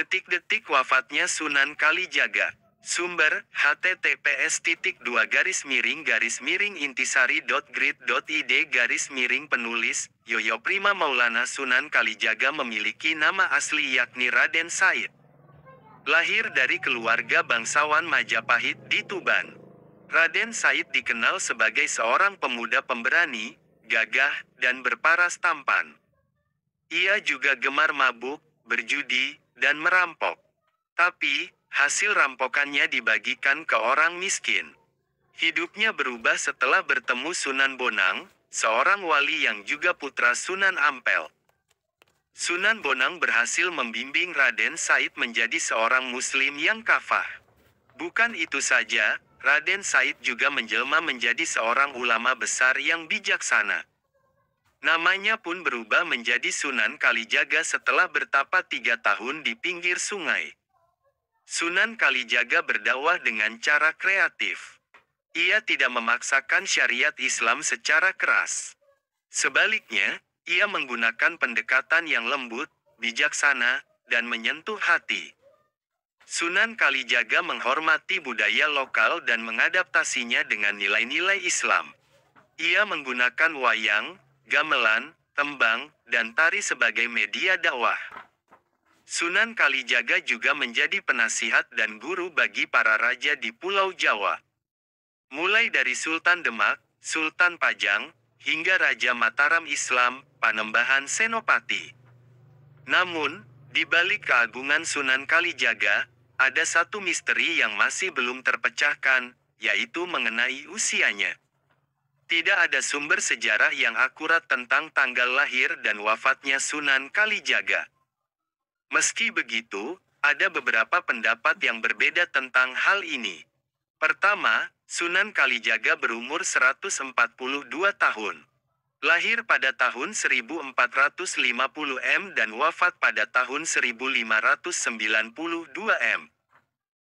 Detik-detik wafatnya Sunan Kalijaga. Sumber, https://intisari.grid.id penulis, Yoyo Prima Maulana Sunan Kalijaga memiliki nama asli yakni Raden Said. Lahir dari keluarga bangsawan Majapahit di Tuban. Raden Said dikenal sebagai seorang pemuda pemberani, gagah, dan berparas tampan. Ia juga gemar mabuk, berjudi, dan merampok. Tapi, hasil rampokannya dibagikan ke orang miskin. Hidupnya berubah setelah bertemu Sunan Bonang, seorang wali yang juga putra Sunan Ampel. Sunan Bonang berhasil membimbing Raden Said menjadi seorang muslim yang kafah. Bukan itu saja, Raden Said juga menjelma menjadi seorang ulama besar yang bijaksana. Namanya pun berubah menjadi Sunan Kalijaga setelah bertapa 3 tahun di pinggir sungai. Sunan Kalijaga berdakwah dengan cara kreatif. Ia tidak memaksakan syariat Islam secara keras. Sebaliknya, ia menggunakan pendekatan yang lembut, bijaksana, dan menyentuh hati. Sunan Kalijaga menghormati budaya lokal dan mengadaptasinya dengan nilai-nilai Islam. Ia menggunakan wayang, gamelan, tembang, dan tari sebagai media dakwah. Sunan Kalijaga juga menjadi penasihat dan guru bagi para raja di Pulau Jawa. Mulai dari Sultan Demak, Sultan Pajang, hingga Raja Mataram Islam, Panembahan Senopati. Namun, di balik keagungan Sunan Kalijaga, ada satu misteri yang masih belum terpecahkan, yaitu mengenai usianya. Tidak ada sumber sejarah yang akurat tentang tanggal lahir dan wafatnya Sunan Kalijaga. Meski begitu, ada beberapa pendapat yang berbeda tentang hal ini. Pertama, Sunan Kalijaga berumur 142 tahun. Lahir pada tahun 1450 M dan wafat pada tahun 1592 M.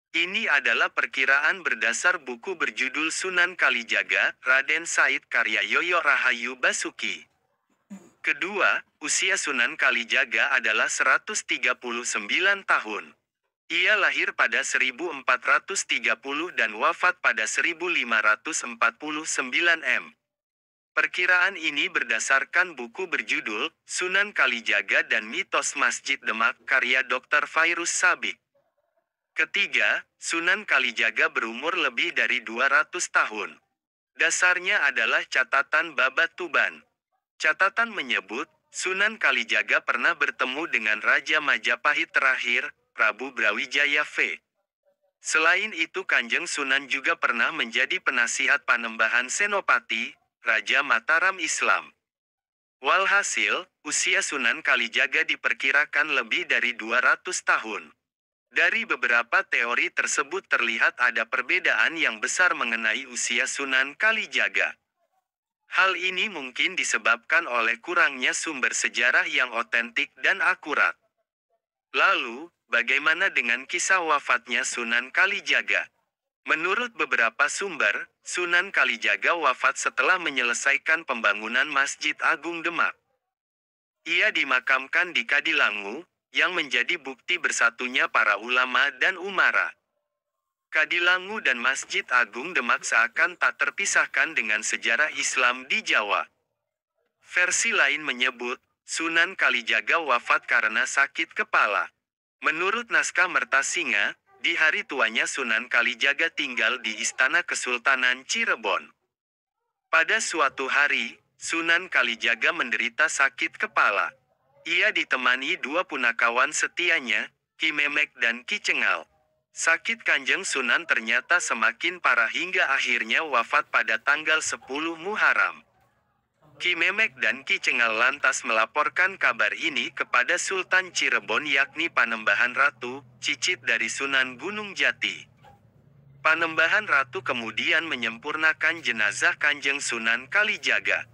Ini adalah perkiraan berdasar buku berjudul Sunan Kalijaga, Raden Said karya Yoyo Rahayu Basuki. Kedua, usia Sunan Kalijaga adalah 139 tahun. Ia lahir pada 1430 dan wafat pada 1549 M. Perkiraan ini berdasarkan buku berjudul Sunan Kalijaga dan Mitos Masjid Demak karya Dr. Fairuz Sabik. Ketiga, Sunan Kalijaga berumur lebih dari 200 tahun. Dasarnya adalah catatan Babat Tuban. Catatan menyebut, Sunan Kalijaga pernah bertemu dengan Raja Majapahit terakhir, Prabu Brawijaya V. Selain itu Kanjeng Sunan juga pernah menjadi penasihat Panembahan Senopati, Raja Mataram Islam. Walhasil, usia Sunan Kalijaga diperkirakan lebih dari 200 tahun. Dari beberapa teori tersebut terlihat ada perbedaan yang besar mengenai usia Sunan Kalijaga. Hal ini mungkin disebabkan oleh kurangnya sumber sejarah yang otentik dan akurat. Lalu, bagaimana dengan kisah wafatnya Sunan Kalijaga? Menurut beberapa sumber, Sunan Kalijaga wafat setelah menyelesaikan pembangunan Masjid Agung Demak. Ia dimakamkan di Kadilangu, yang menjadi bukti bersatunya para ulama dan umara. Kadilangu dan Masjid Agung Demak seakan tak terpisahkan dengan sejarah Islam di Jawa. Versi lain menyebut, Sunan Kalijaga wafat karena sakit kepala. Menurut naskah Mertasinga, di hari tuanya Sunan Kalijaga tinggal di Istana Kesultanan Cirebon. Pada suatu hari, Sunan Kalijaga menderita sakit kepala. Ia ditemani 2 punakawan setianya, Ki Memek dan Ki Cengal. Sakit Kanjeng Sunan ternyata semakin parah hingga akhirnya wafat pada tanggal 10 Muharram. Ki Memek dan Ki Cengal lantas melaporkan kabar ini kepada Sultan Cirebon yakni Panembahan Ratu, cicit dari Sunan Gunung Jati. Panembahan Ratu kemudian menyempurnakan jenazah Kanjeng Sunan Kalijaga.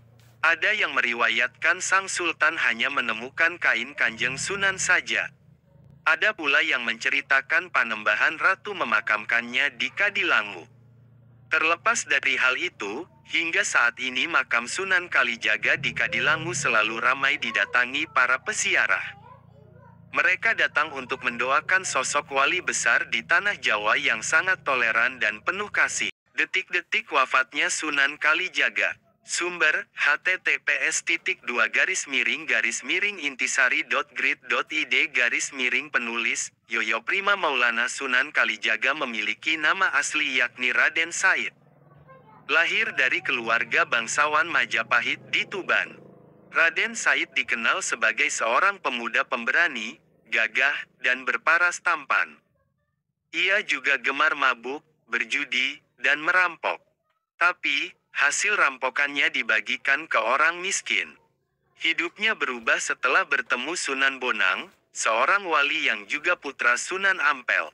Ada yang meriwayatkan sang Sultan hanya menemukan kain Kanjeng Sunan saja. Ada pula yang menceritakan Panembahan Ratu memakamkannya di Kadilangu. Terlepas dari hal itu, hingga saat ini makam Sunan Kalijaga di Kadilangu selalu ramai didatangi para peziarah. Mereka datang untuk mendoakan sosok wali besar di tanah Jawa yang sangat toleran dan penuh kasih. Detik-detik wafatnya Sunan Kalijaga. Sumber, https://intisari.grid.id/penulis, Yoyo Prima Maulana Sunan Kalijaga memiliki nama asli yakni Raden Said. Lahir dari keluarga bangsawan Majapahit di Tuban. Raden Said dikenal sebagai seorang pemuda pemberani, gagah, dan berparas tampan. Ia juga gemar mabuk, berjudi, dan merampok. Tapi, hasil rampokannya dibagikan ke orang miskin. Hidupnya berubah setelah bertemu Sunan Bonang, seorang wali yang juga putra Sunan Ampel.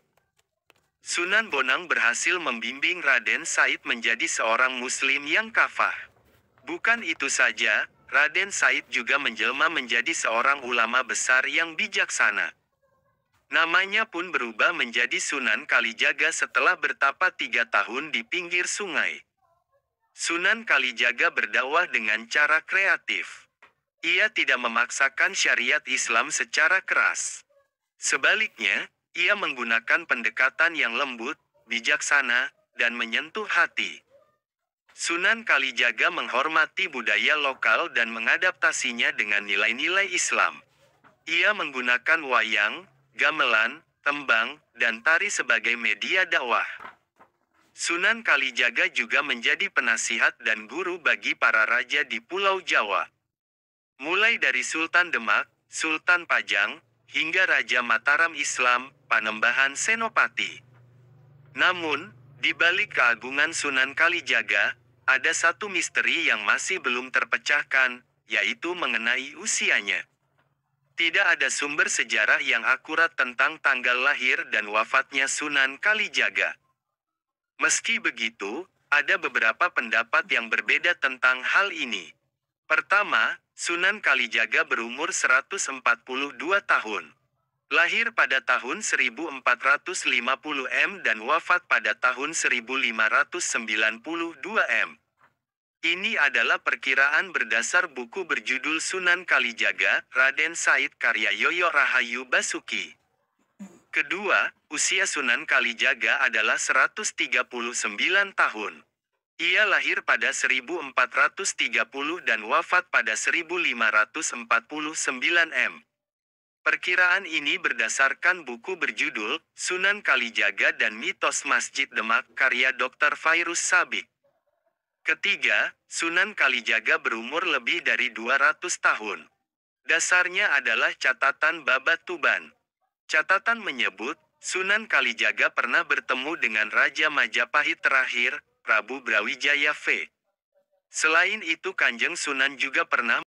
Sunan Bonang berhasil membimbing Raden Said menjadi seorang muslim yang kafah. Bukan itu saja, Raden Said juga menjelma menjadi seorang ulama besar yang bijaksana. Namanya pun berubah menjadi Sunan Kalijaga setelah bertapa 3 tahun di pinggir sungai. Sunan Kalijaga berdakwah dengan cara kreatif. Ia tidak memaksakan syariat Islam secara keras. Sebaliknya, ia menggunakan pendekatan yang lembut, bijaksana, dan menyentuh hati. Sunan Kalijaga menghormati budaya lokal dan mengadaptasinya dengan nilai-nilai Islam. Ia menggunakan wayang, gamelan, tembang, dan tari sebagai media dakwah. Sunan Kalijaga juga menjadi penasihat dan guru bagi para raja di Pulau Jawa. Mulai dari Sultan Demak, Sultan Pajang, hingga Raja Mataram Islam, Panembahan Senopati. Namun, di balik keagungan Sunan Kalijaga, ada satu misteri yang masih belum terpecahkan, yaitu mengenai usianya. Tidak ada sumber sejarah yang akurat tentang tanggal lahir dan wafatnya Sunan Kalijaga. Meski begitu, ada beberapa pendapat yang berbeda tentang hal ini. Pertama, Sunan Kalijaga berumur 142 tahun. Lahir pada tahun 1450 dan wafat pada tahun 1592 Ini adalah perkiraan berdasar buku berjudul Sunan Kalijaga, Raden Said karya Yoyo Rahayu Basuki. Kedua, usia Sunan Kalijaga adalah 139 tahun. Ia lahir pada 1430 dan wafat pada 1549 Perkiraan ini berdasarkan buku berjudul Sunan Kalijaga dan Mitos Masjid Demak karya Dr. Fairuz Sabik. Ketiga, Sunan Kalijaga berumur lebih dari 200 tahun. Dasarnya adalah catatan Babat Tuban. Catatan menyebut, Sunan Kalijaga pernah bertemu dengan Raja Majapahit terakhir, Prabu Brawijaya V. Selain itu Kanjeng Sunan juga pernah